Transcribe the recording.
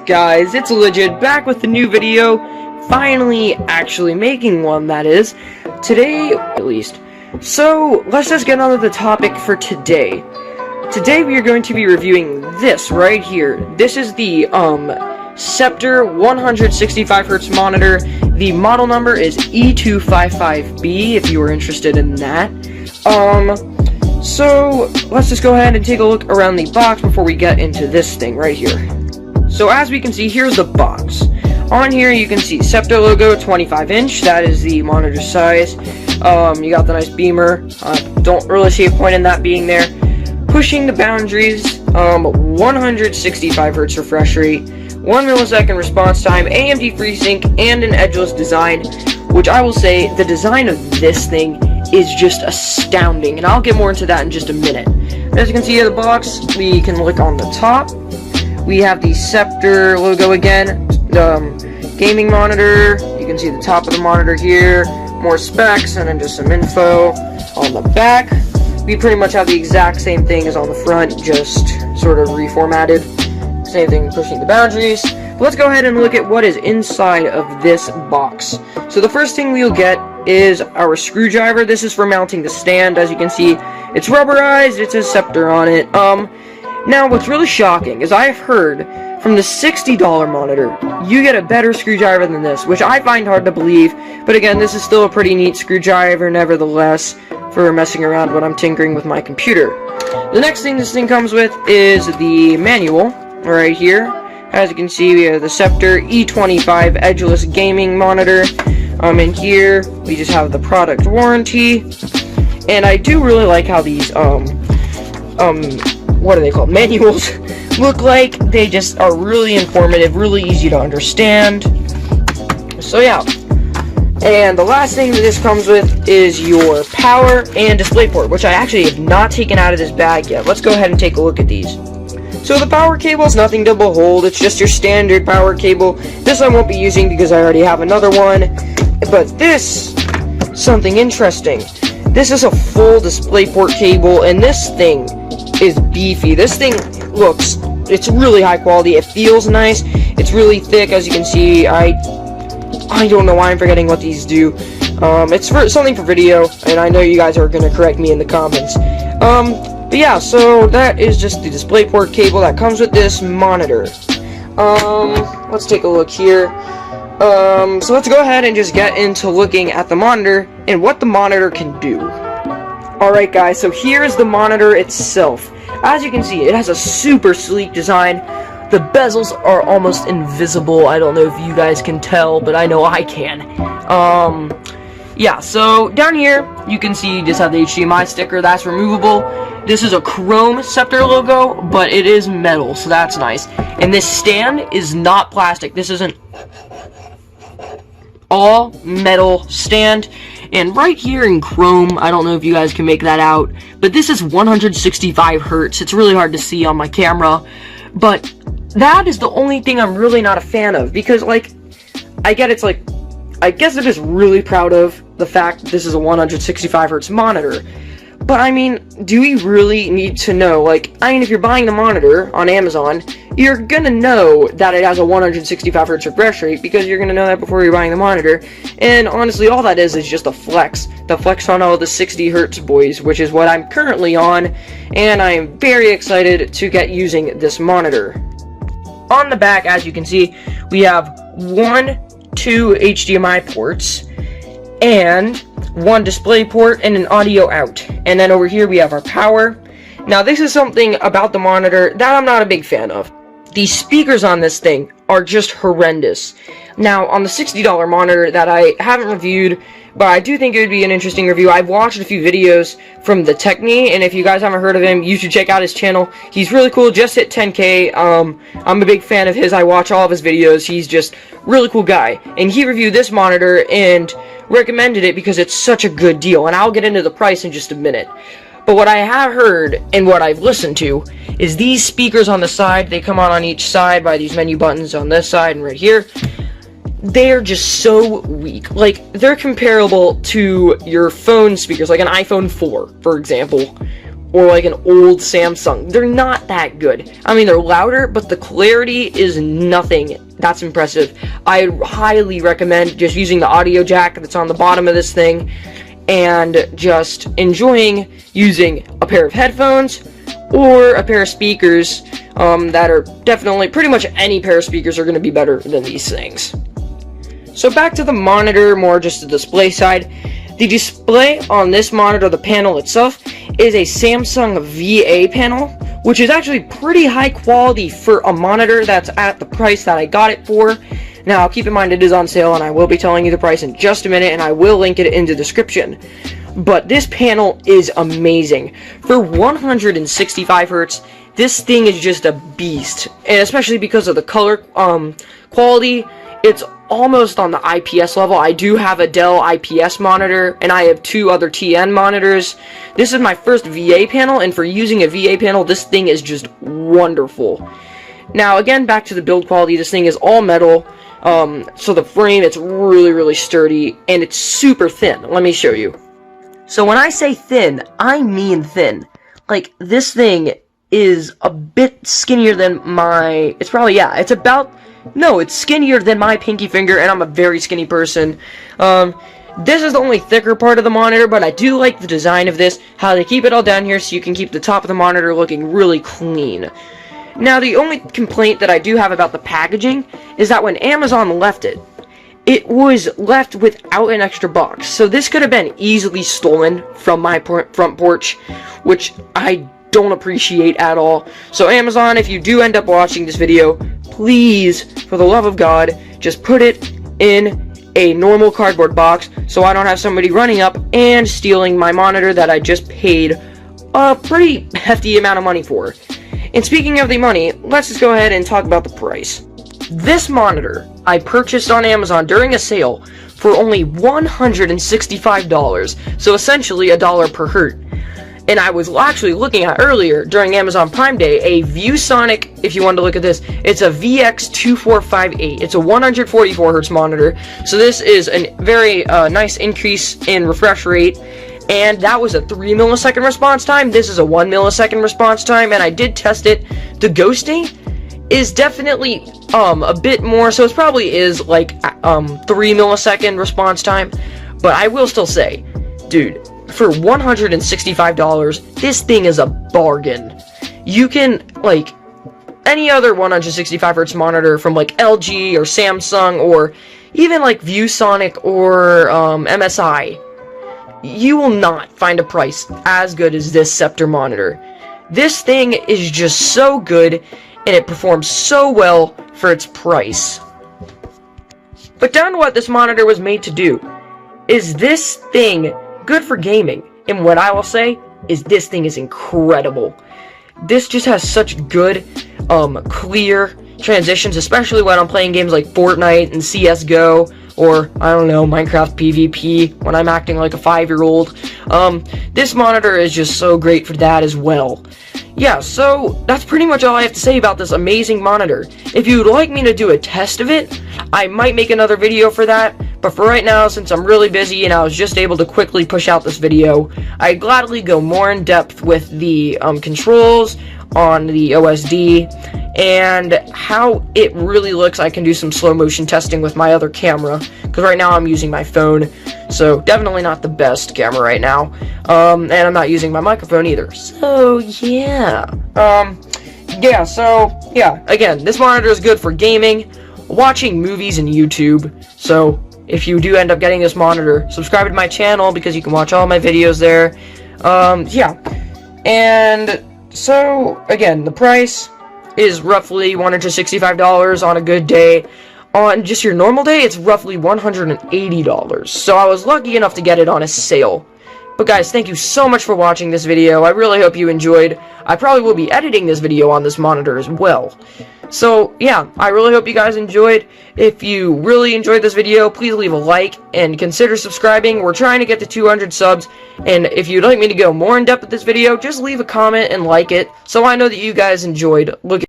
Guys, it's Legit back with a new video, finally actually making one, that is, today at least. So, let's just get on to the topic for today. Today we are going to be reviewing this right here. This is the Sceptre 165Hz monitor. The model number is E255B if you are interested in that. So let's just go ahead and take a look around the box before we get into this thing right here. So as we can see, here's the box. On here you can see Sceptre logo, 25-inch, that is the monitor size. You got the nice beamer, don't really see a point in that being there. Pushing the boundaries, 165Hz refresh rate, 1 millisecond response time, AMD FreeSync, and an edgeless design, which I will say, the design of this thing is just astounding, and I'll get more into that in just a minute. As you can see in the box, we can look on the top. We have the Sceptre logo again, gaming monitor. You can see the top of the monitor here, more specs, and then just some info on the back. We pretty much have the exact same thing as on the front, just sort of reformatted. Same thing, pushing the boundaries. But let's go ahead and look at what is inside of this box. So the first thing we'll get is our screwdriver. This is for mounting the stand. As you can see, it's rubberized, it says Sceptre on it. Now what's really shocking is I've heard from the $60 monitor, you get a better screwdriver than this, which I find hard to believe, but again, this is still a pretty neat screwdriver nevertheless for messing around when I'm tinkering with my computer. The next thing this thing comes with is the manual, right here. As you can see, we have the Sceptre E255 edgeless gaming monitor. In here, we just have the product warranty, and I do really like how these, what are they called? Manuals look like. They just are really informative, really easy to understand. So yeah. And the last thing that this comes with is your power and DisplayPort, which I actually have not taken out of this bag yet. Let's go ahead and take a look at these. So the power cable is nothing to behold, it's just your standard power cable. This I won't be using because I already have another one. But this, something interesting. This is a full DisplayPort cable, and this thing is beefy. This thing looks, it's really high quality, it feels nice, it's really thick. As you can see, I don't know why I'm forgetting what these do. It's for something for video, and I know you guys are going to correct me in the comments. But yeah, so that is just the DisplayPort cable that comes with this monitor. Let's take a look here. So let's go ahead and just get into looking at the monitor and what the monitor can do. Alright guys, so here's the monitor itself. As you can see, it has a super sleek design. The bezels are almost invisible. I don't know if you guys can tell, but I know I can. Yeah, so down here, you can see you just have the HDMI sticker, that's removable. This is a chrome Sceptre logo, but it is metal, so that's nice. And this stand is not plastic. This is an all metal stand. And right here in chrome, I don't know if you guys can make that out, but this is 165 Hz. It's really hard to see on my camera, but that is the only thing I'm really not a fan of, because, like, I guess I'm just really proud of the fact that this is a 165 Hz monitor. But I mean, do we really need to know? Like, I mean, if you're buying the monitor on Amazon, you're gonna know that it has a 165 Hz refresh rate, because you're gonna know that before you're buying the monitor. And honestly, all that is just a flex. The flex on all the 60 Hz boys, which is what I'm currently on, and I am very excited to get using this monitor. On the back, as you can see, we have 2 HDMI ports, and 1 DisplayPort, and an audio out. And then over here we have our power. Now this is something about the monitor that I'm not a big fan of. The speakers on this thing are just horrendous. Now on the $60 monitor that I haven't reviewed, but I do think it would be an interesting review. I've watched a few videos from the Techni, and if you guys haven't heard of him, you should check out his channel. He's really cool, just hit 10K. I'm a big fan of his. I watch all of his videos. He's just really cool guy. And he reviewed this monitor and recommended it because it's such a good deal, and I'll get into the price in just a minute. But what I have heard and what I've listened to is these speakers on the side, they come on each side by these menu buttons on this side and right here. They're just so weak. Like, they're comparable to your phone speakers, like an iPhone 4, for example, or like an old Samsung. They're not that good. I mean, they're louder, but the clarity is nothing that's impressive. I highly recommend just using the audio jack that's on the bottom of this thing and just enjoying using a pair of headphones or a pair of speakers that are definitely, pretty much any pair of speakers are going to be better than these things. So back to the monitor, more just the display side. The display on this monitor, the panel itself, is a Samsung VA panel, which is actually pretty high quality for a monitor that's at the price that I got it for. Now, keep in mind it is on sale, and I will be telling you the price in just a minute, and I will link it in the description. But this panel is amazing. For 165 Hz, this thing is just a beast, and especially because of the color quality, it's almost on the IPS level. I do have a Dell IPS monitor, and I have 2 other TN monitors. This is my first VA panel, and for using a VA panel, this thing is just wonderful. Now, again, back to the build quality, this thing is all metal, so the frame, it's really, really sturdy, and it's super thin. Let me show you. So when I say thin, I mean thin. Like, this thing is a bit skinnier than my, it's probably, yeah, it's about, no, it's skinnier than my pinky finger, and I'm a very skinny person. This is the only thicker part of the monitor, but I do like the design of this, how they keep it all down here so you can keep the top of the monitor looking really clean. Now, the only complaint that I do have about the packaging is that when Amazon left it, it was left without an extra box. So this could have been easily stolen from my front porch, which I don't appreciate at all. So Amazon, if you do end up watching this video, please, for the love of God, just put it in a normal cardboard box so I don't have somebody running up and stealing my monitor that I just paid a pretty hefty amount of money for. And speaking of the money, let's just go ahead and talk about the price. This monitor I purchased on Amazon during a sale for only $165, so essentially $1 per hertz. And I was actually looking at earlier during Amazon Prime Day a ViewSonic, if you wanted to look at this, it's a VX2458. It's a 144 Hz monitor, so this is a very nice increase in refresh rate. And that was a 3 millisecond response time. This is a 1 millisecond response time, and I did test it. The ghosting is definitely a bit more, so it probably is like 3 millisecond response time. But I will still say, dude, for $165, this thing is a bargain. You can, like, any other 165 Hz monitor from like LG or Samsung or even like ViewSonic or MSI, you will not find a price as good as this Sceptre monitor. This thing is just so good, and it performs so well for its price. But down to what this monitor was made to do. Is this thing good for gaming? And what I will say is this thing is incredible. This just has such good, clear transitions, especially when I'm playing games like Fortnite and CSGO, or, I don't know, Minecraft PvP, when I'm acting like a 5-year-old. This monitor is just so great for that as well. Yeah, so that's pretty much all I have to say about this amazing monitor. If you'd like me to do a test of it, I might make another video for that, but for right now, since I'm really busy and I was just able to quickly push out this video, I'd gladly go more in depth with the controls on the OSD and how it really looks. I can do some slow motion testing with my other camera, because right now I'm using my phone, so definitely not the best camera right now, and I'm not using my microphone either, so yeah. Again, this monitor is good for gaming, watching movies, and YouTube, so if you do end up getting this monitor, subscribe to my channel because you can watch all my videos there. And so again, the price is roughly $165 on a good day. On just your normal day, it's roughly $180. So I was lucky enough to get it on a sale. But guys, thank you so much for watching this video. I really hope you enjoyed. I probably will be editing this video on this monitor as well. So yeah, I really hope you guys enjoyed. If you really enjoyed this video, please leave a like and consider subscribing. We're trying to get to 200 subs, and if you'd like me to go more in depth with this video, just leave a comment and like it so I know that you guys enjoyed looking